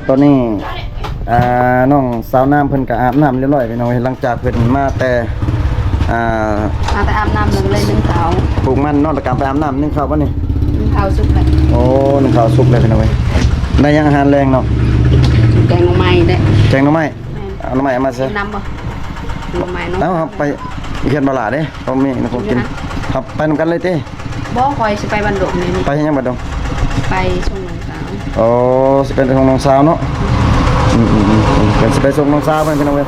ตอนนี้น้องสาวน้ำเพิ่นก็อาบน้ำเรียบร้อยไปน้องหลังจากเพิ่นมาแต่อาบน้ำเลยนึ่งข้าวปลูกมันนอนตะการไปอาบน้ำนึ่งข้าวป่ะนี่นึ่งข้าวสุกเลยโอ้นึ่งข้าวสุกเลยไปน้องได้ยังอาหารแรงเนาะแกงหน่อไม้ได้แกงหน่อไม้เอาหน่อไม้มาซะน้ำบ่หน่อไม้เนาะแล้วครับไปเขียนบลาเด้เขามีนะผมกินครับไปนำกันเลยเต้บ่คอยสิไปบันดงนี่ไปยังบัดดงไปส่งน้องสาวโอ้สิเป็นของน้องสาวเนาะเป็นสิไปส่งน้องสาวเพิ่นพี่น้องเว้ย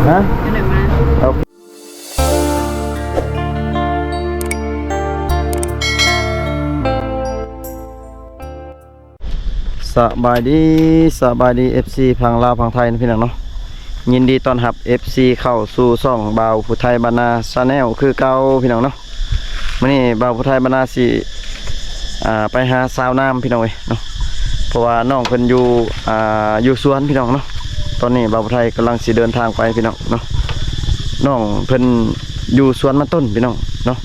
ฮะอยู่ไหนมาสบายดี FC พังลาวพังไทยนะพี่น้องเนาะยินดีต้อนรับ FC เข้าสู่ช่องบ่าวผู้ไทยบรรณาชาแนลคือเก่าพี่น้องเนาะมื้อนี้บ่าวผู้ไทยบรรณาสิไปหาสาวน้ำพี่น้องเว้ยเนาะเพราะว่าน้องเพิ่นอยู่สวนพี่น้องเนาะตอนนี้บ่าวผู้ไทยกำลังสิเดินทางไปพี่น้องเนาะน้องเพิ่นอยู่สวนมันต้นพี่น้องเนาะ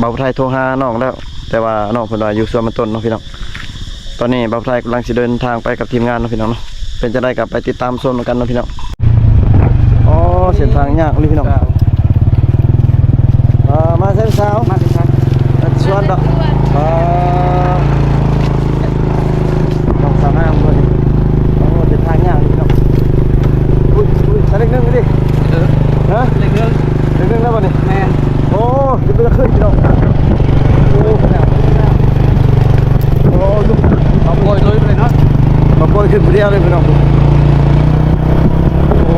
บ่าวผู้ไทยโทรหาน้องแล้วแต่ว่าน้องเพิ่นว่าอยู่สวนมันต้นเนาะพี่น้องตอนนี้บ่าวผู้ไทยกำลังสิเดินทางไปกับทีมงานเนาะพี่น้องเนาะเป็นจะได้กลับไปติดตามชมกันเนาะพี่น้องอ๋อเส้นทางยากเลยพี่น้องมาเส้นสาวมาเส้นสาวชวนดอกน้องสาวน้ำด้วยโอ้เส้นทางยากเลยพี่น้องอุ้ยเล็กนึงดิฮะเล็กนึงแล้วบ่นี่แม่โอ้จะไปขึ้นพี่น้องโอ้ลูกเอาโกยเลยเนาะมาโกยขึ้นไปเดียวเลยพี่น้องโอ้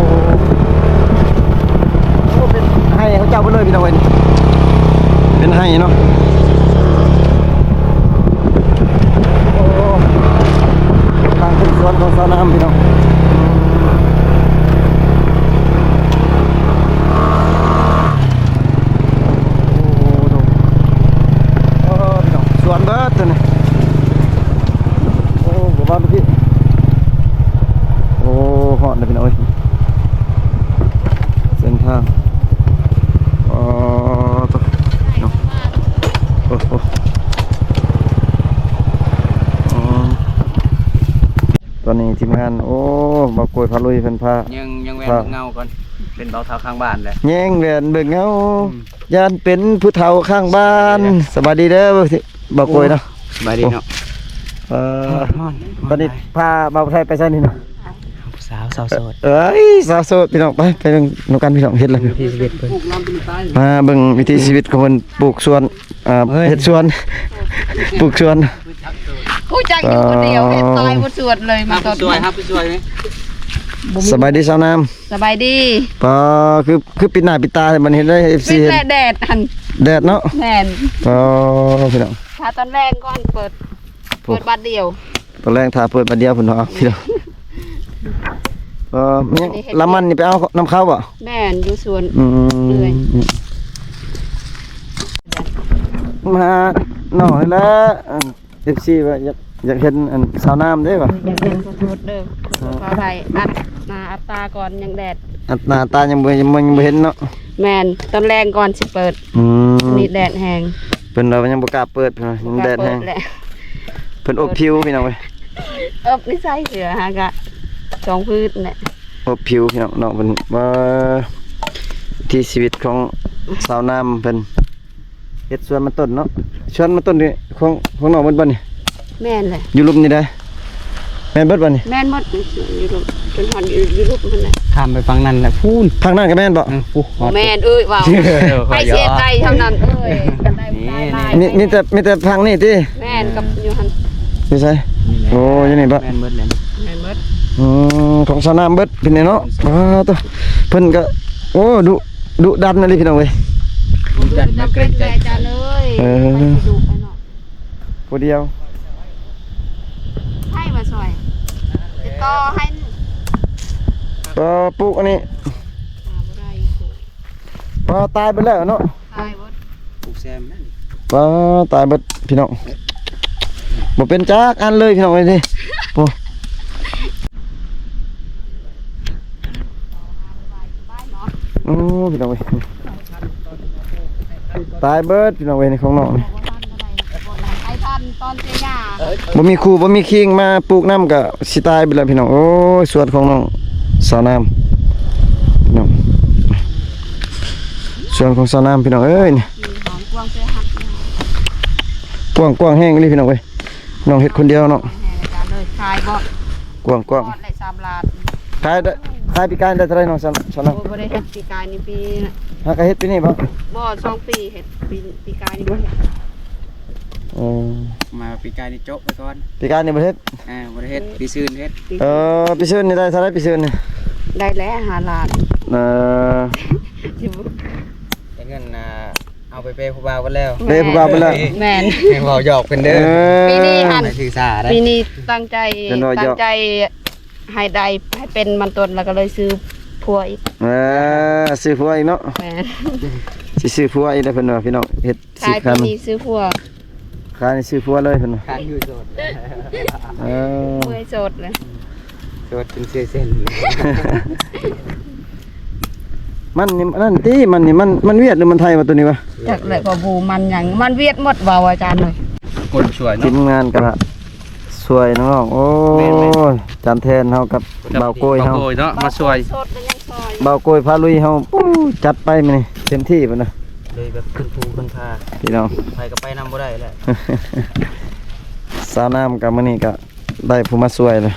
เป็นให้เขาเจ้าไปเลยพี่น้องเป็นให้เนาะโอ้ทางขึ้นสวนของสาวน้ำพี่น้องโอ้พี่น้องสวนเบิดตัวนี้โอ้บ้านพี่โอ้หอดเลยพี่น้องเส้นทางตัวโอ้โหตอนนี้ทีมงานโอ้บากวยพาลุยเป็นพายังแหวนเงาก่อนเป็นเบาเท้าข้างบ้านเลยแย่งแหวนเบิ่งเงายันเป็นผู้เฒ่าข้างบ้านสบายดีเด้อบากวยเนาะสบายดีเนาะตอนนี้พาบ่าวไทยไปใช่นี่เนาะสาวโสดสาวโสดพี่น้องไปเบิ่งนกันพี่น้องเฮ็ดแล้ววิถีชีวิตเพิ่นมาเบิ่งวิถีชีวิตของเพิ่นปลูกสวนเฮ็ดสวนปลูกสวนผู้จักอยู่คนเดียวเฮ็ดตายบ่สวดเลยมาตอนสวยครับสวยมั้ยสบายดีสาวน้ำสบายดีคือปิดหน้าปิดตามันเห็นได้ FC เห็นแดดหั่นแดดเนาะแม่นพี่น้องถ้าตอนแรกก่อนเปิดบัดเดียวตอนแรกถ้าเปิดบัดเดียวพุ่นเนาะพี่น้องละมันนี่ไปเอาน้ำเข้าบ่แม่นอยู่สวนเลยมาหน่อยแล้วFC ว่าอยากเห็นสาวน้ำได้ป่ะอยากเห็นสดๆเด้อขอไทยอัดตาก่อนยังแดดหน้าตายังบ่เห็นเนาะแม่นตอนแรกก่อนสิเปิดนี่แดดแห้งเพิ่นเรายังบ่กล้าเปิดยังแดดแห้งเพิ่นอบผิวพี่น้องเว้ยอบนิสัยเสือฮะกะสองพืชแหละอบผิวพี่น้องเนาะเพิ่นว่าที่ชีวิตของสาวน้ำเพิ่นเฮ็ดสวนมันต้นเนาะสวนมันต้นนี่ของน้องเบิดบ่นี่แม่นเลยอยู่ลุมนี่ได้แม่นเบิดบ่นี่แม่นหมดอยู่ลุมจนหอนอยู่ลุมมันน่ะข้ามไปฝั่งนั้นแหละพูนทางนั้นก็แม่นบ่แม่นว้าวไปเสียใจเท่านั้นกันได้มีแต่ทางนี้ติแม่นกับอยู่หั่นอยู่ไสโอ้ยนี่บ่แม่นเบิดแล้วแม่นเบิดของสนามเบิดเป็นไงเนาะตัวเพิ่นก็โอ้ดุดันอะไรพี่น้องเว้ยดันเกรงใจจ้าเลยไปดุไปเนาะผู้เดียวให้มาซอยติดต่อให้ปลูกอันนี้ตายไปแล้วเนาะตายหมดปลูกแซมนั่นตายเบิดพี่น้องบ่เป็นจักอันเลยพี่น้องเอ้ยนี่โอ้พี่น้องเว้ยตายเบิดพี่น้องเว้ยในของน้องนี่ไอ้ท่านตอนเจีย บ่มีครูบ่มีคิงมาปลูกน้ำก็สิตายไปแล้วพี่น้องโอ้ยสวนของน้องสาวน้ำพี่น้องสวนของสาวน้ำพี่น้องเอ้ยนี่ หอมกวางเสื้อหัก กว้างแห้งเลยพี่น้องเว้ยน้องเฮ็ดคนเดียวเนาะ แห่รายการเลยขายบ่ กว้าง ทอดได้3 ล้าน ขายได้ขายปีกายได้เท่าไหร่น้องสาว โอ้ น้ำ บ่ได้เฮ็ดปีกายนี่ปี หากะเฮ็ดปีนี้บ่ บ่2 ปีเฮ็ดปีกายนี่บ่เฮ็ด มาปีกายนี่โจ๊กไปก่อน ปีกายนี่บ่เฮ็ด บ่ได้เฮ็ดปีซื่นเฮ็ด ปีซื่นนี่ได้เท่าไหร่ปีซื่นนี่ ได้แล้ว5 ล้าน สิบ่ ได้เงินเอาไปเปย์ผู้บ่าวกันแล้ว เด้ผู้บ่าวไปแล้ว แม่น ให้เว้าหยอกเป็นเด้อ ปีนี้หัน ให้ถือสาได้ ปีนี้ตั้งใจ เป็นรอย ตั้ ย ง อด ใจให้ได้ให้เป็นมันต้นแล้วก็เลยซื้อพัวอีก ซื้อผัวอีกเนาะ แม่น สิซื้อผัวอีกได้เพิ่นว่าพี่น้องเฮ็ดสิ ขาย คั ปี น นี้ซื้อพัว ขายนี่ซื้อผัวเลยเพิ่นว่า การอยู่โสด เมื่อยโสดเลย โสดเป็นเส้นเส้น มันนี่นั่นติมันนี่มันเวียดหรือมันไทยวะตัวนี้วะ จากเลยก็บูมันหยังมันเวียดหมดเบาอาจารย์เลย คนสวย ที เนาะ มงานก็สวยน้องๆโอ้ แม่น จำแทนเฮากับเบาโกยเฮา เนาะมาสวย โสดเป็นยังซอย เบาโกยพาลุยเฮาปู้จัดไปมื้อนี้เต็มที่พุ่นน่ะ เลยแบบขึ้นภูขึ้นพา พี่น้อง ไปก็ไปนำบ่ได้แหละ สาวน้ำกับมื้อนี้ก็ได้ผู้มาสวยเลย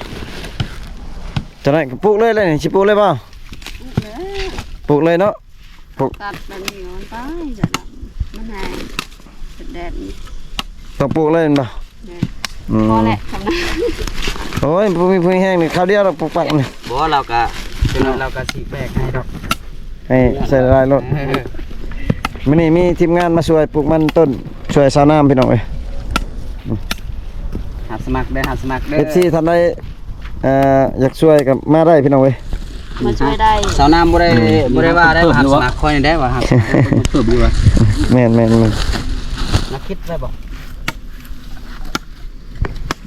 จะได้ก็ปลูกเลยเลยนี่สิปลูกเลยบ่ปลูกเลยเนาะ ตัดแบบนี้มันไปจะดำมันแห้งเป็นแดดนี่ ต้องปลูกเลยแม่นบ่ แม่น อืม พอแหละทำนะ โอ้ยบ่มีผู้แห้งนี่คราวเดียวเราปลูกปักนี่ บ่เราก็เราก็สิแบกให้ดอก ให้ใส่ลายรถมื้อนี้มีทีมงานมาช่วยปลูกมันต้นช่วยสาวน้ำพี่น้องเอ้ย หาสมัครได้หาสมัครได้ FC ท่านใดอยากช่วยก็มาได้พี่น้องเอ้ย มาช่วยได้ สาวน้ำบ่ได้ว่าได้หาสมัครคอยได้ว่าหาเพิ่มอยู่ว่า แม่นนักคิดได้บ่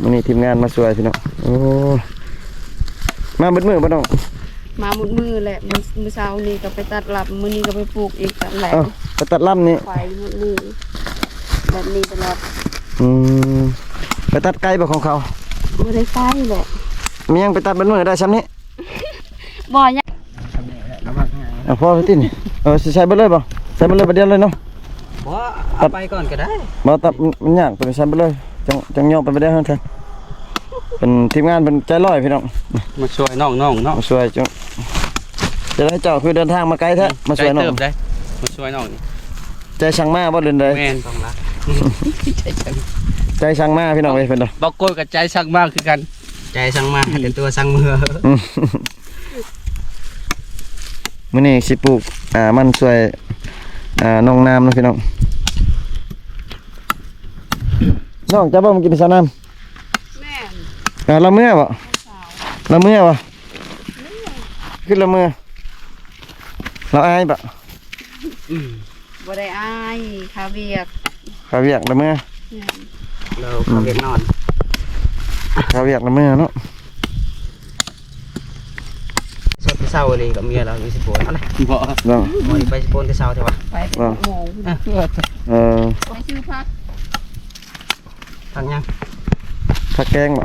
มื้อนี้ทีมงานมาช่วยพี่น้องโอ้มาเบิดมื้อบ่น้อง มาหมดมือแหละมื้อเช้านี้ก็ไปตัดลับมื้อนี้ก็ไปปลูกอีกตัดแหละ เอ้าไปตัดลำนี่ ไฟหมดมือแบบนี้ตลอด อืมไปตัดไก่บ่ของเขา ไม่ได้ไฟแหละ มียังไปตัดเบิดมื้อได้ซ้ำนี้ บ่อยัง พอไปตินี่สิใช้เบิดเลยบ่ใช้เบิดเลยบัดเดียวเลยเนาะ บ่เอาไปก่อนก็ได้ บ่ตัดมันยากตัวนี้ใช้เบิดเลยจังย่อไปบ่ได้หั่นซั่นเป็นทีมงานเป็นใจร้อยพี่น้อง มาช่วยน้องเนาะ มาช่วยจังจะได้เจ้าคือเดินทางมาไกลแท้มาช่วยน้อง ได้มาช่วยน้องนี่ ใจช่างมาบ่เดินใด แม่นต้องรักใจช่าง ใจช่างมาพี่น้องเอ้ยเพิ่นเด้อ บ่โกยกับใจช่างมากคือกัน ใจช่างมากเป็นตัวช่างมือ มื้อนี้สิปลูกมันช่วยน้องน้ำเนาะพี่น้องน้องจะบ่มากินสาวน้ำ แม่น ละเมื่อบ่ สาว ละเมื่อบ่ขึ้นละเมื่อเราอายบ่ บ่ได้อายคาเวียก ข้าวเวียกละเมื่อ แม่น เราเขาเรียกนอน ข้าวเวียกละเมื่อเนาะ ชอบไปเศร้าเลยกับเมียเราอยู่สิโปนอะไรบ่ เนาะ บ่ไปสิโปนแต่เช้าใช่ปะ ไปเป็นโมง เออ ไปชื่อพัก ทางยัง ผักแกงบ่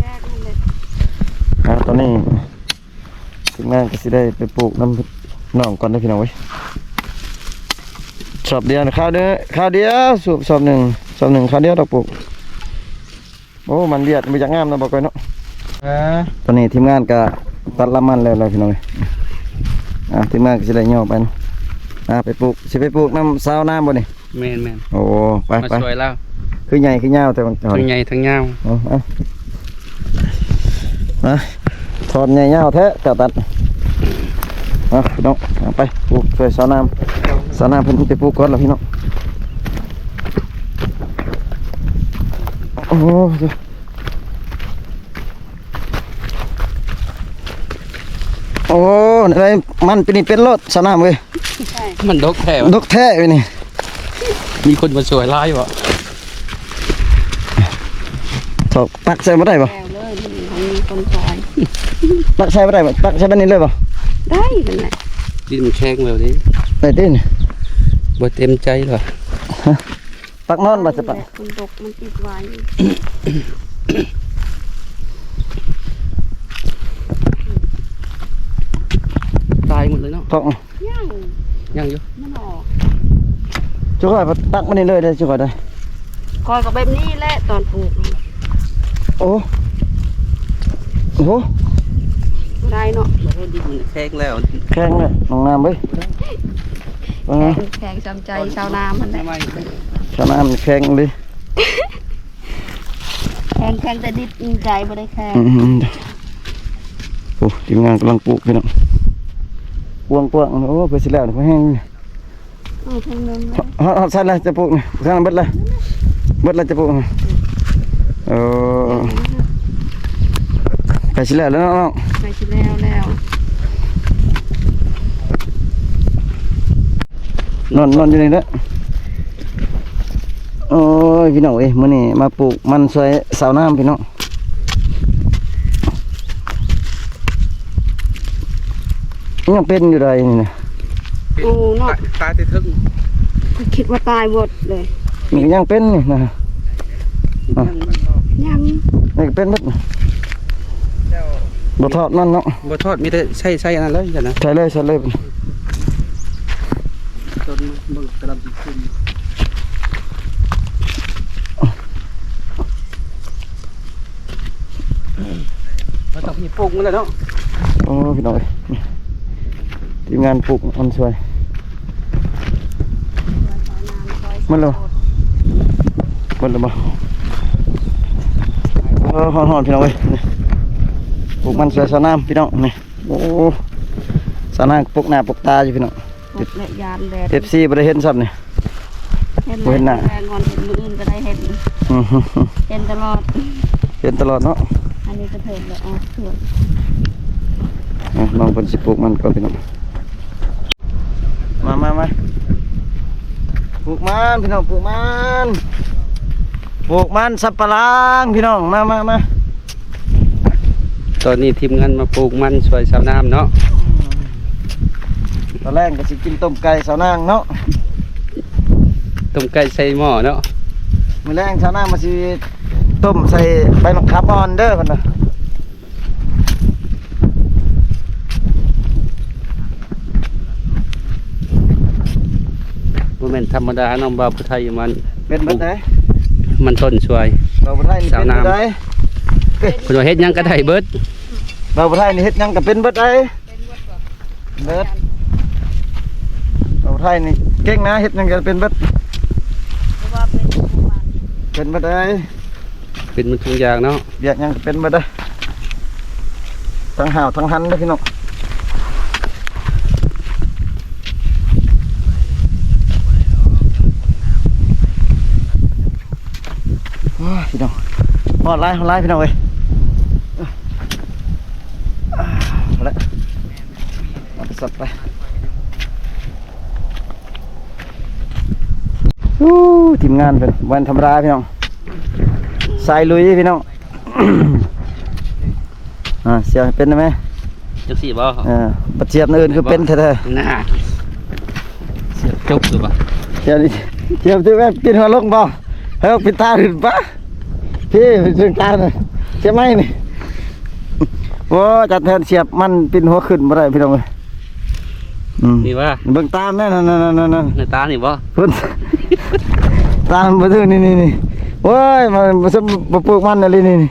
แก้กันเลย ตอนนี้ทีมงานก็สิได้ไปปลูกน้ำน้องก่อนเด้อพี่น้องเว้ยสอบเดียวนะข้าวเดียวสูบสอบหนึ่งข้าวเดียวดอกปลูกโอ้มันเบียดมันจะงามนะบอกก่อนเนาะตอนนี้ทีมงานก็ตัดละมันแล้วพี่น้องเว้ยทีมงานก็สิได้ย่อไปเนาะไปปลูกสิไปปลูกน้ำซาวน้ำบ่นี่ แม่น โอ้ไป มา ไป ช่วยเรา คือใหญ่คือยาวแต่มัน ทั้งใหญ่ทั้งยาว ถอดใหญ่ยาวแท้เจ้าตัดพี่น้องไปปลูกช่วยซาวน้ำเพิ่นไปปลูกก่อนแล้วพี่น้องโอ้โอ้อะไรมันเป็นนี่เป็นรถซาวน้ำเว้ย ใช่ มันดกแท้ ดกแท้เว้ยนี่ มีคนมาช่วยไล่บ่ ถอดปักใส่บ่ได้บ่ แก้วเลยนี่มีคนซอย ปักใส่บ่ได้บ่ปักใส่แบบนี้เลยบ่ ได้เป็นไง ดินแข็งแล้วดิ ได้ดิน บ่เต็มใจหรอ ปักนอนบ่จะปัก มันตกมันติดไว้ ตายหมดเลยเนาะ ต้อง ยังอยู่ มันออก จุกไปตักมันนี่เลยได้จุกได้ คอยกับแบบนี้แหละตอนปลูก โอ้โอ้โห ได้เนาะ บ่ได้ดินแข็งแล้ว แข็งเลยน้องน้ำเว้ย แข็งจำใจชาวนามันได้ ไม่ ชาวนามันแข็งเลย แข็งแต่ดิดใจบ่ได้แข็ง โอ้ทีมงานกำลังปลูกพี่น้องกวางโอ้เพื่อสิแล้วเพื่อแห้ง ทางนึง ฮอดใส่เลยจะปลูกทางเบิดเลยจะปลูกไปสิแล้วน้อง ไปชิแล้ว นอนอยู่นี่เด้อโอ้ยพี่น้องเอ้ยมื้อนี้มาปลูกมันสวยสาวน้ำพี่น้องยังเป็นอยู่ใดนี่นะ โอ้เนาะ ตายแต่ทึ่ง คิดว่าตายหมดเลย นี่ก็ยังเป็นนี่นะ ยัง นี่ก็เป็นหมดบ่ทอดนั่นเนาะ บ่ทอดมีแต่ใส่อันนั้นเลยจ้ะนะ ใช่เลย ต้นมันกำลังสิขึ้นเราต้องมีปลูกมันแล้วเนาะ โอ้พี่น้องเอ้ยนี่ทีมงานปลูกมันสวยมันเลยบ่หอนพี่น้องเอ้ยนี่ปลูกมันสวยสาวน้ำพี่น้องนี่โอ้สาวน้ำปลูกหน้าปลูกตาอยู่พี่น้อง หมดและยานแดด FC บ่ได้เห็นซ้ำนี่ เห็นหน้าแรงงอนเห็นมืออื่นก็ได้เห็น อื้อหือ เห็นตลอด เห็นตลอดเนาะ อันนี้ก็เถิดเลยสวย น้องเพิ่นสิปลูกมันก่อนพี่น้องมาปลูกมันพี่น้องปลูกมันสับปะรดพี่น้องมา ตอนนี้ทีมงานมาปลูกมันสวยชาวน้ำเนาะ ตอนแรกก็สิกินต้มไก่สาวนางเนาะ ต้มไก่ใส่หม้อเนาะ มื้อแรงสาวนางมาสิต้มใส่ใบมะขามอ่อนเด้อเพิ่นน่ะ บ่แม่นธรรมดาน้องบ่าวผู้ไทยมัน เป็นเบิดได้ มันต้นสวย เราบ่ไทยนี่เป็นเบิดได้ เพิ่นว่าเฮ็ดหยังก็ได้เบิด เราบ่ไทยนี่เฮ็ดหยังก็เป็นเบิดได้เบิดเราบ่ไทยนี่เก่งนะเฮ็ดหยังก็เป็นเบิด เพราะว่าเป็นมัน เป็นเบิดได้ เป็นมันทุกอย่างเนาะ เวียกหยังก็เป็นเบิดได้ทั้งห่าวทั้งหันเด้อพี่น้องพี่น้องหอดไล่พี่น้องเอ้ยเอาละเอาไปสับไปทีมงานเป็นวันธรรมดาพี่น้องสายลุยพี่น้อง เสียเป็นไหม จังซี่บ่ ปัจเจียบอื่นคือเป็นแท้ น่าเสียบจบหรือบ่ ๆเสียบที่แม่ปิดหัวลงบ่ให้ปิดตาหรือปะพี่ปิดตาหน่อยใช่ไหมนี่โอ้จัดแทนเสียบมันปิดหัวขึ้นบ่ได้พี่น้องเลย นี่ว่า เบิ่งตามแน่นั่น ในตานี่บ่ พุ่นตามมาถึงนี่โอ้ยมันมาปลูกมันอะไรนี่เ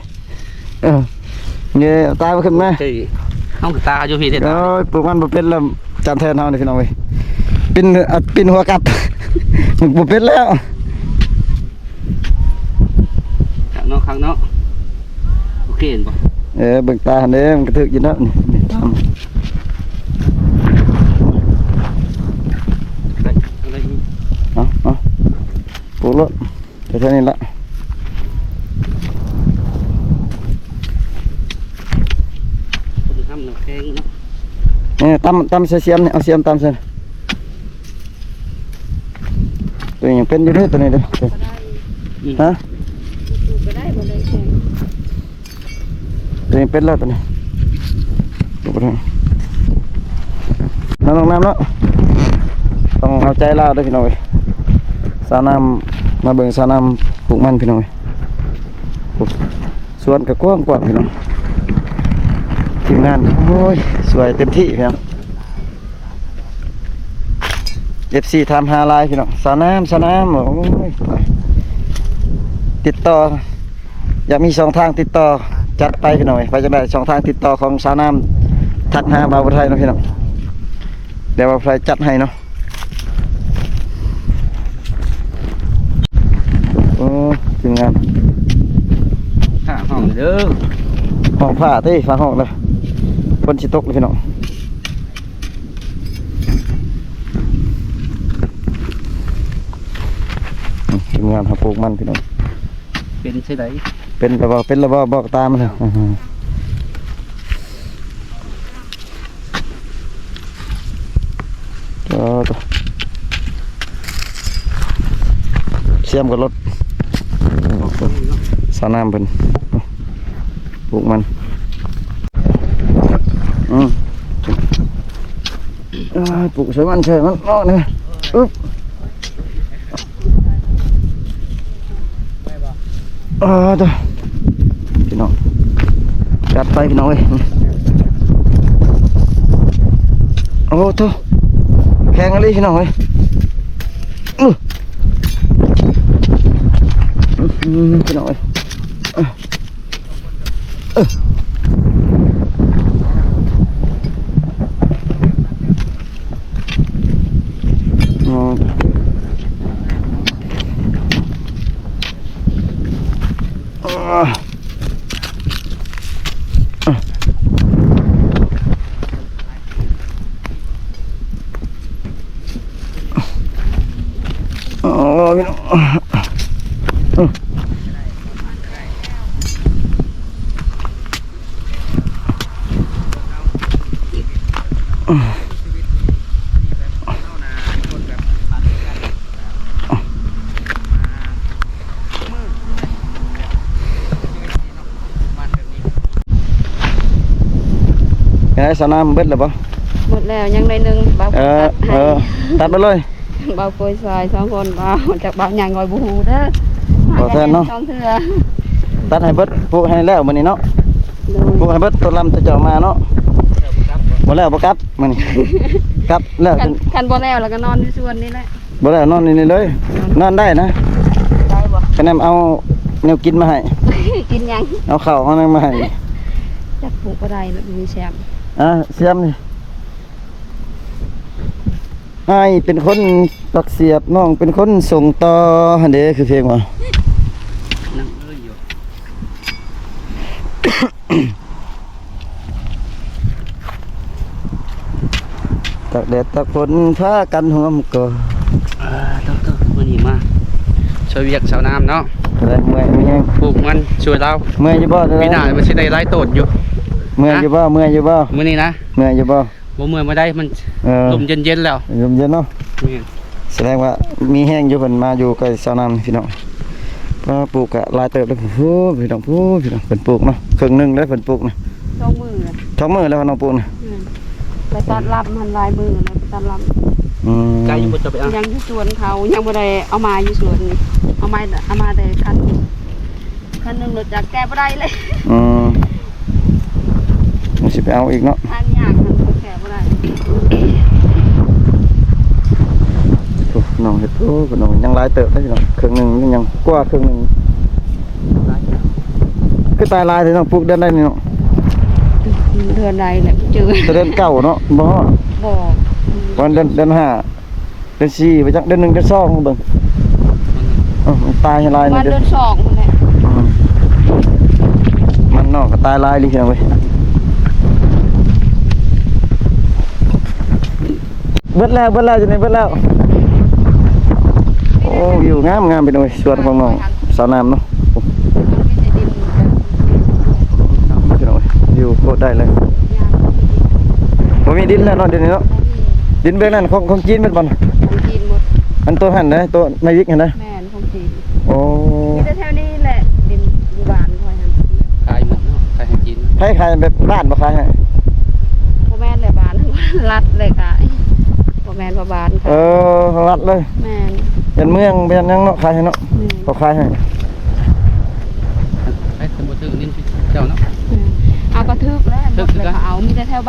นี่ยตายมาขึ้นไหม ใช่เฮาตาอยู่พี่เด้ โอ้ ตาย ปลูกมันบ่เป็นแล้วจัดแทนเฮานี่พี่น้องเว้ยปินหัวกัด มันบ่เป็นแล้ว ข้างเนาะโอเคเห็นบ่ เบิ่งตาหันเด้มันกระทึกอยู่เนาะนี่ทำ อะไรอีก เอาปลูกรถแค่นี้ละ ต้นห้ำน้ำแข็งเนาะ นี่ตำเสียมนี่เอาเสียมตำเสียตัวนี้ยังเป็นอยู่เด้อตัวนี้เด้อ ก็ได้ ฮะ ปลูกก็ได้บ่ได้แข็ง ตัวนี้เป็นแล้วตัวนี้ดูไปทางน้ำลงน้ำเนาะต้องเอาใจลาวเด้อพี่น้องเว้ยสาวน้ำมาเบิ่งสาวน้ำปลูกมันพี่น้องเว้ยปลูก สวนก็กว้างพี่น้องทีมงานโอ้ยสวยเต็มที่พี่น้อง FC ทำ5ลายพี่น้องสนามโอ้ยติดต่ออยากมีช่องทางติดต่อจัดไปพี่น้องไปจะได้ช่องทางติดต่อของสนามทักหาบ่าวผู้ไทยเนาะพี่น้องเดี๋ยวบ่าวผู้ไทยจัดให้เนาะโอ้ทีมงาน ข้างห้องเด้อ ห้องผ้าที่ฟ้าห้องเลยฝนสิตกเลยพี่น้องทีมงานหาปลูกมันพี่น้อง เป็นใช่ไหม เป็นระบบอกตามมันเลยตัวเสียมกับรถสาน้ำเป็นปลูกมันปลูกใส่มันเนี่ยอึ๊บตัวพี่น้องจัดไปพี่น้องเอ้ยโอ้ตัวแข็งอะไรพี่น้องเอ้ยพี่น้องเอ้ยพี่น้องไงสนามเบ็ดหรือเปล่า หมดแล้วยังได้หนึ่งเบาตัดให้ตัดไปเลย เบาโกยซอย2คนเบาจากเบาใหญ่งอยบูฮูเด้อ บ่แทนเนาะ 2เทื่อ ตัดให้เบิดปลูกให้แล้วมื้อนี้เนาะ โด ปลูกให้เบิดตัวลำตัวเจ้ามาเนาะบ่แล้วบ่กลับมื้อนี้กลับแล้ว ยคันบ่แล้วแล้วก็นอนที่สวนนี่แหละ บ่แล้วนอนนี่เลยนอนได้นะ ได้บ่ คะแนนเอาแนวกินมาให้ กินยัง เอาข้าวเอานั่นมาให้ จักปลูกบ่ได้แล้วมีแชมป์ เสียมนี่ให้เป็นคนปักเสียบน้องเป็นคนส่งต่อหั่นเด้คือเพลงว่า นั่งเอ้ยอยู่ ตากแดดตากฝนพากันห่วมก่อ ต้องวันนี้มาช่วยเวียกชาวน้ำเนาะ อะไรเมื่อยมีแฮง ปลูกมันช่วยเรา เมื่อยอยู่บ่ ปีหน้ามันจะได้ไล่โตดอยู่ เมื่อยอยู่บ่เมื่อยอยู่บ่ มื้อนี้นะ เมื่อยอยู่บ่ บ่เมื่อยมาได้มัน ลมเย็นๆแล้ว ลมเย็นเนาะ นี่ แสดงว่ามีแห้งอยู่เพิ่นมาอยู่ใกล้สาวน้ำพี่น้องก็ปลูกกะหลายเติบแล้วผู้พี่น้องเพิ่นปลูกเนาะครึ่งหนึงแล้วเพิ่นปลูกนะ 2มื้อน่ะ ช่องมือแล้วน้องปลูกนะ ไปตัดรับมันลายมือนะไปตัดรับ ไกลอยู่บ่จะไปเอา ยังอยู่สวนเขายังบ่ได้เอามาอยู่สวนนี่เอามาแต่คันหนึงรถจักรแก้บ่ได้เลย มันสิไปเอาอีกเนาะ ทางยากมันแก้บ่ได้ โอ้น้องเฮ็ดโอ้น้องยังหลายเติบได้พี่น้องครึ่งหนึงยังกว่าครึ่งหนึงคือตายหลายเลยน้องปลูกเดือนได้นี่เนาะ เดือนใดแหละเจอ แต่เดือนเก่าเนาะบ่ฮอด บ่ วันเดือนห้าเดือน4ไปจักเดือน1เดือน2เบิ่งมันตายหลาย วัน เด้ เดื อ อน2พุ่นแหละ มันนอกก็ตายหลายลิพี่น้องเว้ยเบิดแล้วจังได๋เบิดแล้วโอ้วิวงามไปหน่อยสวนของน้องสาวน้ำเนาะพี่น้องวิวโคตรได้เลยบ่มีดินแล้วเนาะเดี๋ยวนี้เนาะดินเบื้องนั้นของจีนเป็นบ่ ของจีนหมด อันตัวหั่นนะตัวนายิกหั่นนะ แม่นของจีน โอ้ มีแต่แถวนี้แหละดินอยู่บ้านค่อยหั่น ขายหมดเนาะขายให้กิน ขายแบบบ้านบ่ขายให้ บ่แม่นเลยบ้าน รัดเลยค่ะบ่แม่นว่าบ้านค่ะ รัดเลย แม่น เป็นเมืองเป็นหยังเนาะขายให้เนาะ แม่น เขาขายให้ ให้สมมุติถึงนิน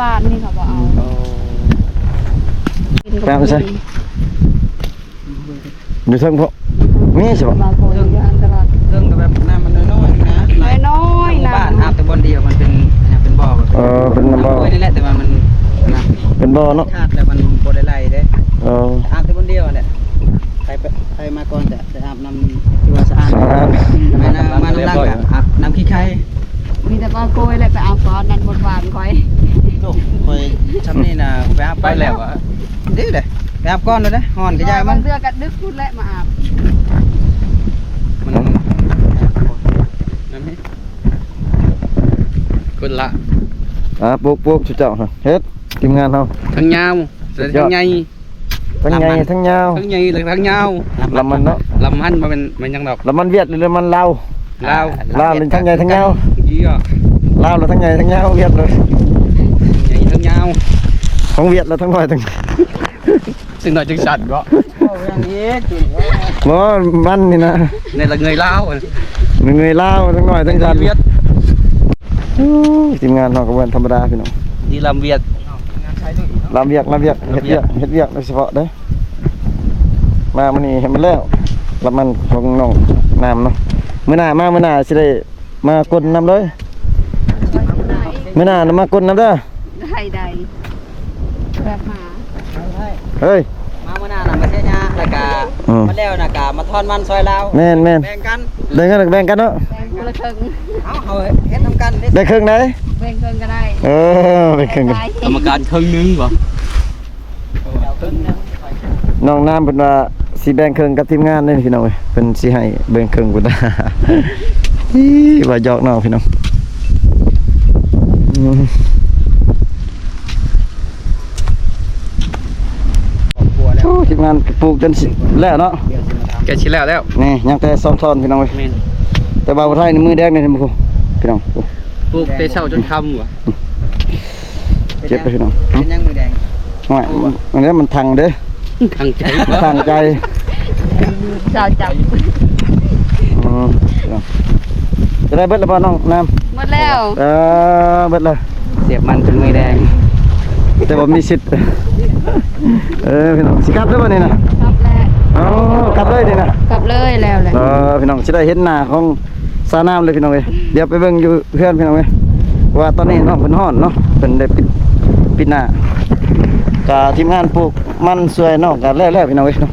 บ้านนี่เขาบ่เอากินกับ แปลว่าใช่อยู่เทิงพวกมีใช่ปะ บาโกยอยู่อันตราย เรื่องก็แบบน้ำมันน้อยๆนะ น้อยๆนะ บ้านอาบแต่บนเดียวมันเป็นบ่อแบบ เป็นน้ำบ่อ นี่แหละแต่ว่ามันนะ เป็นบ่อเนาะ ชาติแล้วมันบ่ได้ไล่เด้ เออ อาบแต่บนเดียวแหละไปมาก่อนแต่อาบน้ำที่ว่าสะอาด สะอาด มาน้ำล่างกับอาบน้ำขี้ไข่ มีแต่บาโกยเลยไปเอาก้อนนั้นบนวานคอย โอ้คอยทำนี่นะไปอาบไปแล้วอ่ะดื้อเลยไปอาบก้อนเลยนะห่อนกระยายมัน เสื้อกันดึกพูดและมาอาบ มันนั่นนี่คนละ ปลูกชุดเจ้าฮะเฮ็ดทีมงานเฮา ทั้งยาวทั้งใหญ่ ทั้งใหญ่ทั้งยาว ทั้งใหญ่และทั้งยาว ลำมันเนาะ ลำมันมันยังดอก ลำมันเวียดหรือลำมันลาว ลาว ลาวเลยทั้งใหญ่ทั้งยาว ยี่อ่ะ ลาวแล้วทั้งใหญ่ทั้งยาวเวียดเลย ใหญ่ทั้งยาว ของเวียดแล้วทั้งน้อยทั้ง ซึ่งหน่อยจึงสั่นก็อย่างนี้ บ่มันนี่นะ ในละเงยลาว เงยลาวทั้งน้อยทั้งจัน เวียด ทีมงานเฮาก็บ่ธรรมดาพี่น้อง ดีลำเวียด ลำเวียกเฮ็ดเวียกโดยเฉพาะเด้อมามื้อนี้ให้มันแล้วลำมันของน้องน้ำเนาะมื้อหน้าสิได้มากดน้ำเลยมื้อหน้ามากดน้ำเด้อ ได้แบบหา เฮ้ย มาเมื่อนามาเช่ยาแล้วก็มาแล้วนะกะมาทอนมันซอยลาว แม่น แบ่งกัน แบ่งกันเนาะ แบ่งคนละครึ่ง เอาเฮ็ดทำกัน ได้ครึ่งไหน แบ่งครึ่งก็ได้ แบ่งครึ่งกัน กรรมการครึ่งนึงบ่ น้องน้ำเพิ่นว่าสิแบ่งครึ่งกับทีมงานเด้พี่น้องเอ้ยเพิ่นสิให้แบ่งครึ่งพุ่น ว่าหยอกน้องพี่น้องโอ้ทีมงานปลูกจนสิแล้วเนาะ แกชิแล้วแล้ว นี่ยังแต่ซ้อมซ้อนพี่น้องเว้ยแต่บ่าวไทยนี่มือแดงนี่พี่น้องโอ้ ปลูกแต่เช้าจนค่ำบ่ เจ็บไปพี่น้อง เป็นยังมือแดง ว่าอันนี้มันทังเด้อ ทางใจ ทางใจ เจ้าจับ จะได้เบิดแล้วบ่น้องน้ หมดแล้ว ำเบิดเลย เสียบมันจนมือแดง แต่บ่มีสิทธิ์พี่น้องสิกลับได้บ่นี่นะ กลับแล้ว อ๋อกลับเลยนี่นะ กลับเลยแล้วแหละ พี่น้องสิได้เห็นหน้าของสาน้ำเลยพี่น้องเอ้ยเดี๋ยวไปเบิ่งอยู่เพื่อนพี่น้องเอ้ยว่าตอนนี้น้องเพิ่นฮ้อนเนาะเพิ่นได้ปิดหน้าก็ทีมงานปลูกมันสวยน้องก็แล้วพี่น้องเอ้ยเนาะ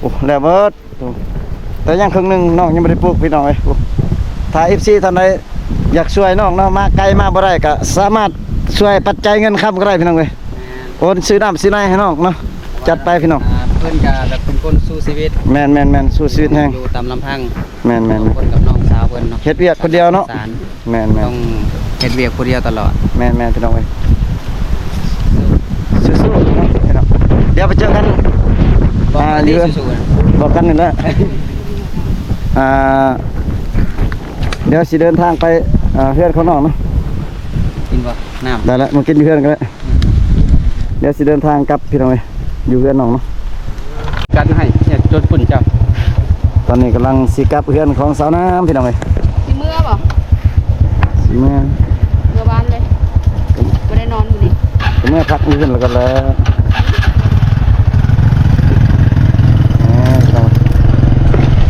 โอ้แล้วเบิดแต่ยังครึ่งนึงน้องยังบ่ได้ปลูกพี่น้องเอ้ยถ้า FC ท่านใดอยากช่วยน้องเนาะมาไกลมาบ่ได้ก็สามารถช่วยปัจจัยเงินค้ำก็ได้พี่น้องเอ้ยโอนซื้อน้ำซื้อในให้น้องเนาะจัดไปพี่น้อง เพิ่นก็แบบเป็นคนสู้ชีวิต แม่นสู้ชีวิตแฮง อยู่ตามลำพัง แม่น คนกับน้องสาวเพิ่นเนาะ เฮ็ดเวียกคนเดียวเนาะ สาร แม่น ต้องเฮ็ดเวียกผู้เดียวตลอด แม่นพี่น้องเอ้ยสู้ๆเนาะพี่น้องเดี๋ยวไปเจอกัน บอกอันนี้ เรือ สู้ๆนะ บอกกันนี่แหละเดี๋ยวสิเดินทางไปเพื่อนของน้องเนาะ กินบ่น้ำ ได้แล้วมากินอยู่เพื่อนกันแล้วเดี๋ยวสิเดินทางกลับพี่น้องเอ้ยอยู่เพื่อนน้องเนาะ กันให้เนี่ยจนฝุ่นจับ ตอนนี้กำลังสิกลับเพื่อนของสาวน้ำพี่น้องเอ้ย ที่เมื่อบ่ สิเมื่อ เมื่อบ้านเลยไม่ได้นอนอยู่นี่ สิเมื่อพักอยู่เพื่อนแล้วกันแล้ว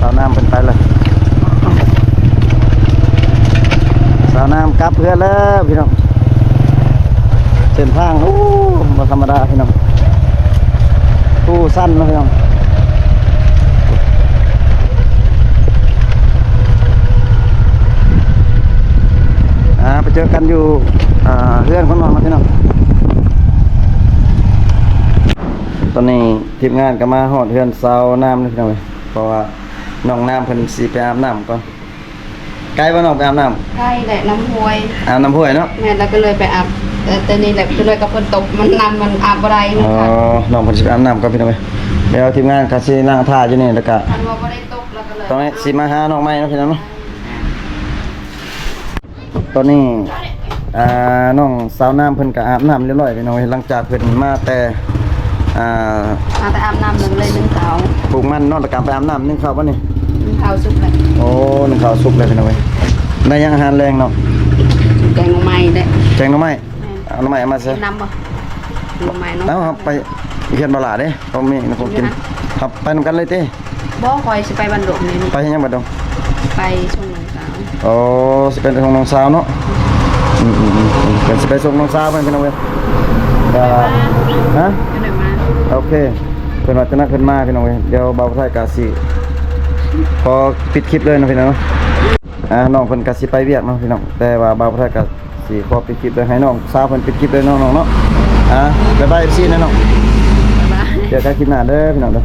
สาวน้ำเป็นไปเลยสาวน้ำกลับเพื่อนแล้วพี่น้องเส้นทางโอ้บ่ธรรมดาพี่น้องผู้สั้นนะพี่น้องไปเจอกันอยู่เพื่อนของน้องนะพี่น้องตอนนี้ทีมงานก็มาฮอดเพื่อนสาวน้ำนะพี่น้องเพราะว่าน้องน้ำเพิ่นสิไปอาบน้ำก่อนไกลบ่น้องไปอาบน้ำ ใกล้แหละน้ำห้วย อาบน้ำห้วยเนาะ แม่แล้วก็เลยไปอาบแต่นี่แหละก็เลยกับฝนตกมันนำมันอาบอะไรมันค่ะ น้องเพิ่นสิไปอาบน้ำก่อนพี่น้องเดี๋ยวทีมงานก็สินั่งท่าอยู่นี่แล้วก็ มันว่าไม่ได้ตกแล้วก็เลย ตอนนี้สิมาหาน้องใหม่เนาะพี่น้องเนาะตอนนี้น้องสาวน้ำเพิ่นก็อาบน้ำเรียบร้อยพี่น้องหลังจากเพิ่นมาแต่มาแต่อาบน้ำหนึ่งเลยหนึ่งเท้า ปลูกมันเนาะแล้วก็ไปอาบน้ำนึ่งข้าวบ่นี่ หนึ่งเท้าสุกเลย โอ้นึ่งข้าวสุกเลยพี่น้องได้ยังอาหารแรงเนาะ แกงหน่อไม้ได้ แกงหน่อไม้ แม่น เอาหน่อไม้เอามาซะ กินน้ำบ่หน่อไม้เนาะ เอาครับไปเขียนบลาเด้เขามีผมกินครับไปนำกันเลยเต้ บ่คอยสิไปบันดงนี่ ไปยังบัดดง ไปส่งน้องสาว โอ้สิเป็นของน้องสาวเนาะเป็นสิไปส่งน้องสาวเพิ่นพี่น้องเว้ยฮะ อยู่ไหนมา โอเคเพิ่นว่าจะนัดเพิ่นมาพี่น้องเว้ยเดี๋ยวเบาไทยกะสิพอปิดคลิปเลยเนาะพี่น้องเนาะน้องเพิ่นกะสิไปเวียกเนาะพี่น้องแต่ว่าเบาไทยกะสิขอปิดคลิปเลยให้น้องสาวเพิ่นปิดคลิปเลยน้องๆเนาะบ๊ายบาย FC นะน้อง บ๊ายบาย เจอกันคลิปหน้าเด้อพี่น้องเด้อ